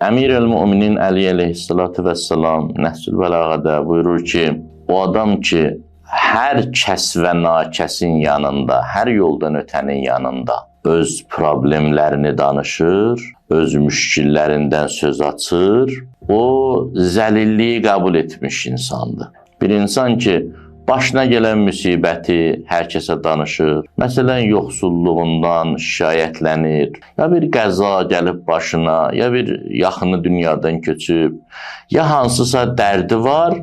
Əmir-el-Müminin Əli əleyhissalatu vəssalam Nəhcül Bəlağədə buyurur ki, o adam ki, hər kəs və nakəsin yanında, hər yoldan ötənin yanında öz problemlərini danışır, öz müşkillərindən söz açır, o zəlilliyi qəbul etmiş insandır. Bir insan ki, başına gələn müsibəti hər kəsə danışır, məsələn, yoxsulluğundan şikayətlənir, ya bir qəza gəlib başına, ya bir yaxını dünyadan köçüb, ya hansısa dərdi var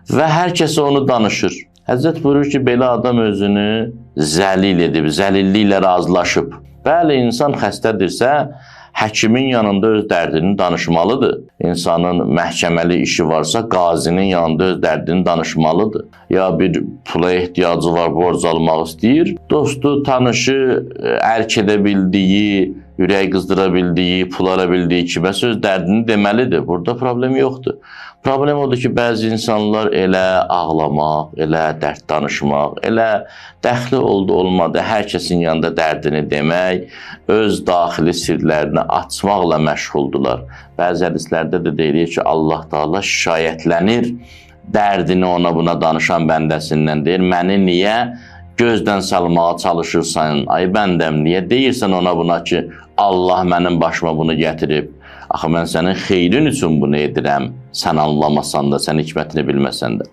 və hər kəsə onu danışır. Həzrət buyurur ki, belə adam özünü zəlil edib, zəlilliklə razılaşıb. Bəli, insan xəstədirsə, həkimin yanında öz dərdini danışmalıdır. İnsanın məhkəməli işi varsa, qazinin yanında öz dərdini danışmalıdır. Ya bir pula ehtiyacı var, borc almaq istəyir, dostu, tanışı, ərk edə bildiyi, ürək qızdıra bildiyi, pul ala bildiyi kimə söz dərdini deməlidir. Burada problem yoxdur. Problem odur ki, bəzi insanlar elə ağlamaq, elə dərd danışmaq, elə dəxli oldu, olmadı, hər kəsin yanında dərdini demək, öz daxili sirlərini açmaqla məşğuldular. Bəzi hədislərdə də deyilir ki, Allah Taala şikayətlənir, dərdini ona buna danışan bəndəsindən deyir, məni niyə gözdən salmağa çalışırsan, ay bəndəm, niyə deyirsən ona buna ki, Allah mənim başıma bunu gətirib, axı mən sənin xeyrin üçün bunu edirəm, sən anlamasan da, sən hikmətini bilməsən də.